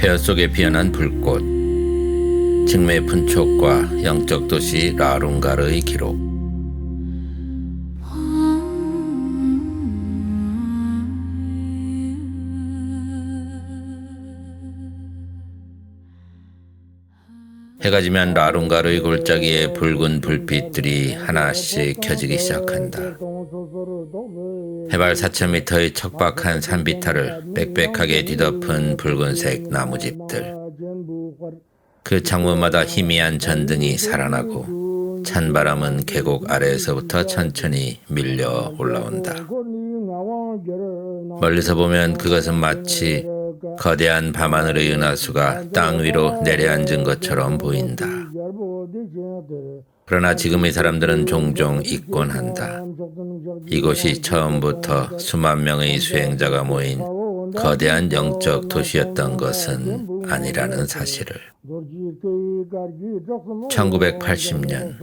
폐허 속에 피어난 불꽃, 직매 분촉과 영적 도시 라룬가르의 기록. 해가 지면 라룬가르의 골짜기에 붉은 불빛들이 하나씩 켜지기 시작한다. 해발 4,000m의 척박한 산비탈을 빽빽하게 뒤덮은 붉은색 나무집들. 그 창문마다 희미한 전등이 살아나고 찬바람은 계곡 아래에서부터 천천히 밀려 올라온다. 멀리서 보면 그것은 마치 거대한 밤하늘의 은하수가 땅 위로 내려앉은 것처럼 보인다. 그러나 지금의 사람들은 종종 잊곤 한다. 이곳이 처음부터 수만 명의 수행자가 모인 거대한 영적 도시였던 것은 아니라는 사실을. 1980년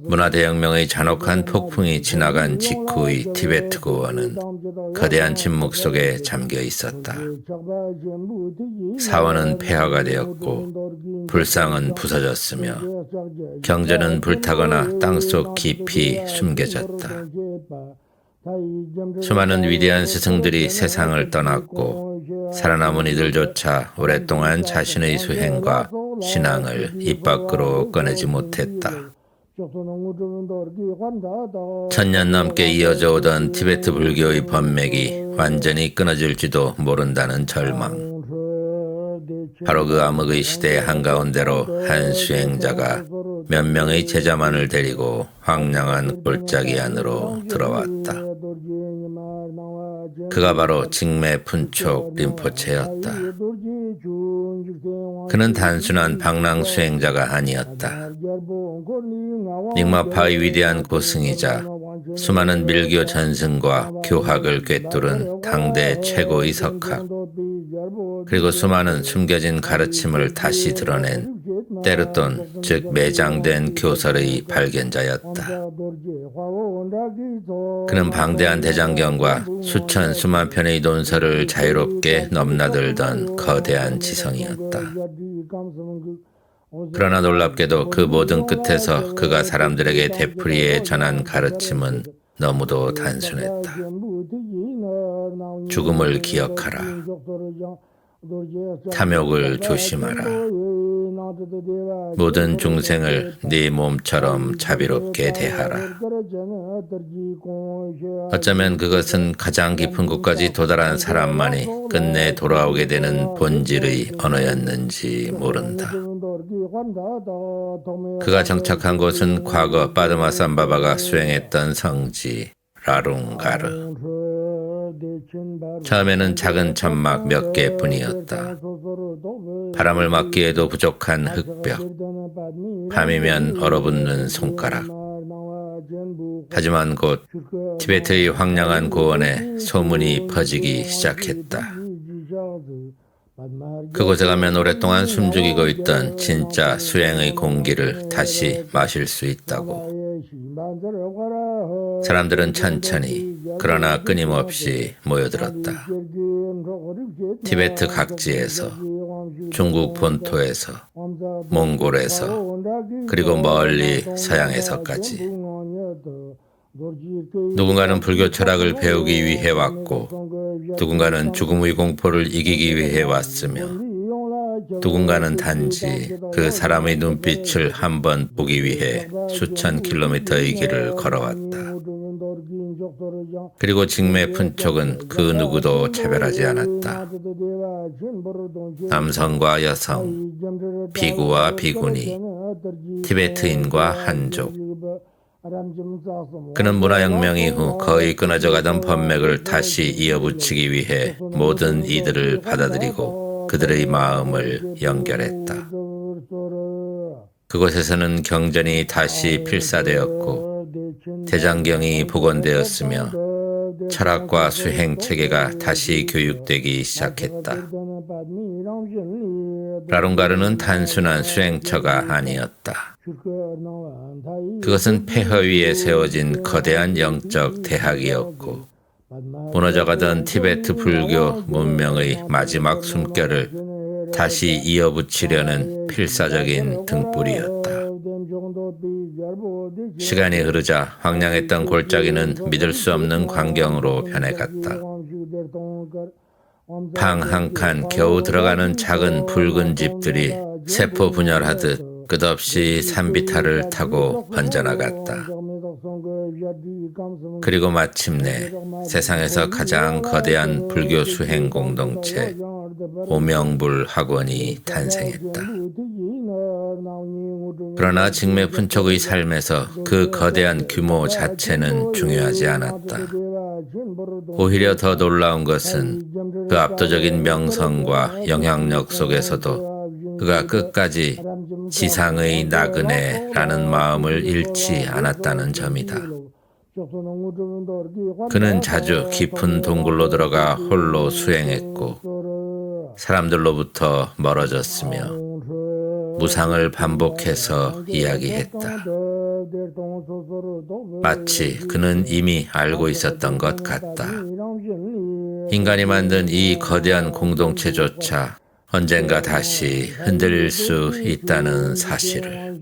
문화대혁명의 잔혹한 폭풍이 지나간 직후의 티베트 고원은 거대한 침묵 속에 잠겨 있었다. 사원은 폐허가 되었고 불상은 부서졌으며 경전은 불타거나 땅속 깊이 숨겨졌다. 수많은 위대한 스승들이 세상을 떠났고 살아남은 이들조차 오랫동안 자신의 수행과 신앙을 입 밖으로 꺼내지 못했다. 1000년 넘게 이어져 오던 티베트 불교의 법맥이 완전히 끊어질지도 모른다는 절망. 바로 그 암흑의 시대의 한가운데로 한 수행자가 몇 명의 제자만을 데리고 황량한 골짜기 안으로 들어왔다. 그가 바로 직매 푼촉 림포체였다. 그는 단순한 방랑 수행자가 아니었다. 닉마파의 위대한 고승이자 수많은 밀교 전승과 교학을 꿰뚫은 당대 최고의 석학, 그리고 수많은 숨겨진 가르침을 다시 드러낸 때르돈, 즉 매장된 교설의 발견자였다. 그는 방대한 대장경과 수만 편의 논설을 자유롭게 넘나들던 거대한 지성이었다. 그러나 놀랍게도 그 모든 끝에서 그가 사람들에게 되풀이해 전한 가르침은 너무도 단순했다. 죽음을 기억하라. 탐욕을 조심하라. 모든 중생을 네 몸처럼 자비롭게 대하라. 어쩌면 그것은 가장 깊은 곳까지 도달한 사람만이 끝내 돌아오게 되는 본질의 언어였는지 모른다. 그가 정착한 곳은 과거 빠드마삼바바가 수행했던 성지 라룬가르. 처음에는 작은 천막 몇 개뿐이었다. 바람을 막기에도 부족한 흙벽, 밤이면 얼어붙는 손가락. 하지만 곧 티베트의 황량한 고원에 소문이 퍼지기 시작했다. 그곳에 가면 오랫동안 숨죽이고 있던 진짜 수행의 공기를 다시 마실 수 있다고. 사람들은 천천히 그러나 끊임없이 모여들었다. 티베트 각지에서, 중국 본토에서, 몽골에서, 그리고 멀리 서양에서까지. 누군가는 불교 철학을 배우기 위해 왔고, 누군가는 죽음의 공포를 이기기 위해 왔으며, 누군가는 단지 그 사람의 눈빛을 한번 보기 위해 수천 킬로미터의 길을 걸어왔다. 그리고 직매 푼촉은 그 누구도 차별하지 않았다. 남성과 여성, 비구와 비구니, 티베트인과 한족. 그는 문화혁명 이후 거의 끊어져 가던 법맥을 다시 이어붙이기 위해 모든 이들을 받아들이고 그들의 마음을 연결했다. 그곳에서는 경전이 다시 필사되었고 대장경이 복원되었으며 철학과 수행 체계가 다시 교육되기 시작했다. 라룬가르는 단순한 수행처가 아니었다. 그것은 폐허 위에 세워진 거대한 영적 대학이었고 무너져가던 티베트 불교 문명의 마지막 숨결을 다시 이어붙이려는 필사적인 등불이었다. 시간이 흐르자 황량했던 골짜기는 믿을 수 없는 광경으로 변해갔다. 방 한 칸 겨우 들어가는 작은 붉은 집들이 세포 분열하듯 끝없이 산비탈을 타고 번져나갔다. 그리고 마침내 세상에서 가장 거대한 불교 수행 공동체 오명불 학원이 탄생했다. 그러나 직매분촉의 삶에서 그 거대한 규모 자체는 중요하지 않았다. 오히려 더 놀라운 것은 그 압도적인 명성과 영향력 속에서도 그가 끝까지 지상의 나그네라는 마음을 잃지 않았다는 점이다. 그는 자주 깊은 동굴로 들어가 홀로 수행했고 사람들로부터 멀어졌으며 무상을 반복해서 이야기했다. 마치 그는 이미 알고 있었던 것 같다. 인간이 만든 이 거대한 공동체조차 언젠가 다시 흔들릴 수 있다는 사실을.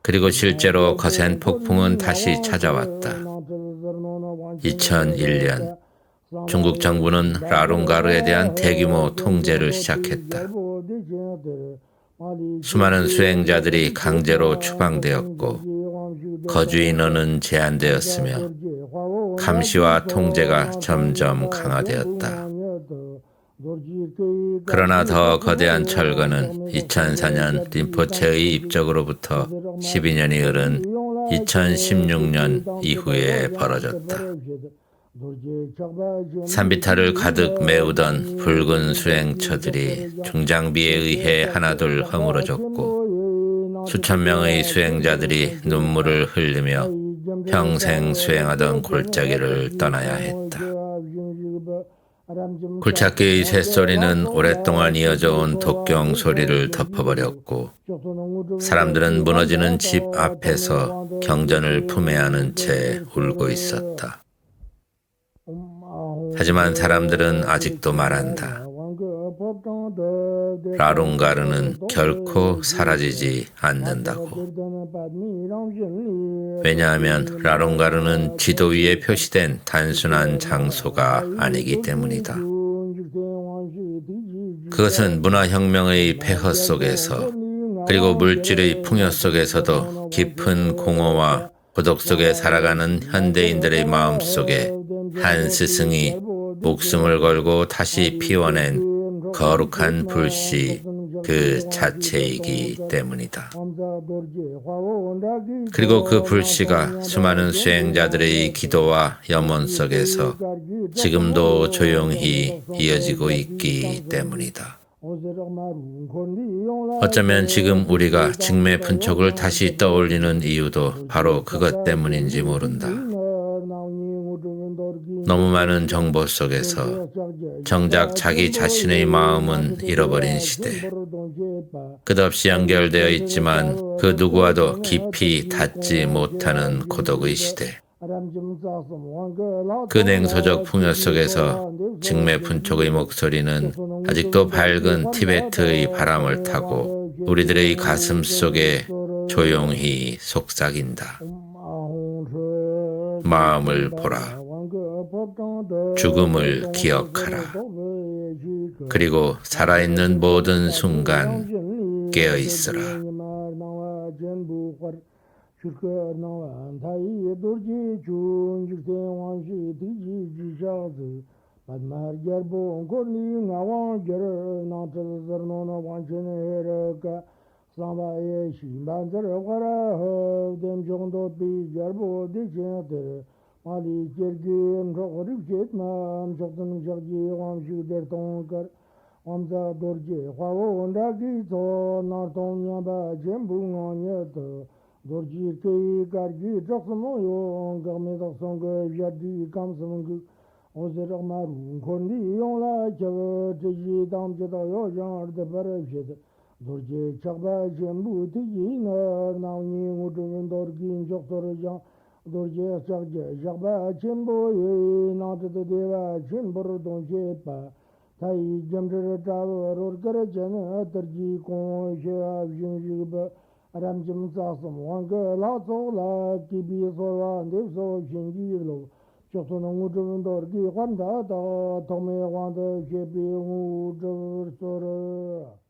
그리고 실제로 거센 폭풍은 다시 찾아왔다. 2001년 중국 정부는 라룬가르에 대한 대규모 통제를 시작했다. 수많은 수행자들이 강제로 추방되었고 거주 인원은 제한되었으며 감시와 통제가 점점 강화되었다. 그러나 더 거대한 철거는 2004년 림포체의 입적으로부터 12년이 흐른 2016년 이후에 벌어졌다. 산비탈을 가득 메우던 붉은 수행처들이 중장비에 의해 하나둘 허물어졌고 수천 명의 수행자들이 눈물을 흘리며 평생 수행하던 골짜기를 떠나야 했다. 굴착기의 쇳소리는 오랫동안 이어져 온 독경 소리를 덮어버렸고 사람들은 무너지는 집 앞에서 경전을 품에 안은 채 울고 있었다. 하지만 사람들은 아직도 말한다. 라룬가르는 결코 사라지지 않는다고. 왜냐하면 라룬가르는 지도 위에 표시된 단순한 장소가 아니기 때문이다. 그것은 문화혁명의 폐허 속에서 그리고 물질의 풍요 속에서도 깊은 공허와 고독 속에 살아가는 현대인들의 마음 속에 한 스승이 목숨을 걸고 다시 피워낸 거룩한 불씨 그 자체이기 때문이다. 그리고 그 불씨가 수많은 수행자들의 기도와 염원 속에서 지금도 조용히 이어지고 있기 때문이다. 어쩌면 지금 우리가 직매분촉을 다시 떠올리는 이유도 바로 그것 때문인지 모른다. 너무 많은 정보 속에서 정작 자기 자신의 마음은 잃어버린 시대. 끝없이 연결되어 있지만 그 누구와도 깊이 닿지 못하는 고독의 시대. 그 냉소적 풍요 속에서 직매분촉의 목소리는 아직도 밝은 티베트의 바람을 타고 우리들의 가슴 속에 조용히 속삭인다. 마음을 보라. 죽음을 기억하라. 그리고 살아있는 모든 순간 깨어있으라. Ali gergin roğrib jetmam çoktan jagi wamşu der tonkar amza dorje xawo ondagi to narton yaba jembu ngonyat dorji ke gargi joksmo yo ngame doksong jadi kamsung ozer maru kondi yonla jaw ji dam jeda yo jar de barjet dorje chaba jembu ti na nawni ngudun dorgin joktor ja dorje sakje jakba chimbo ye na de deva chimbur don je pa tai jamre ta ror kar jan tarji ko je ab jing jig ba ram jim sa som wang ge la zo la ki bi so wa de so jing ji lo chok so nong u dor ki hwan da da to me wang de je bi u so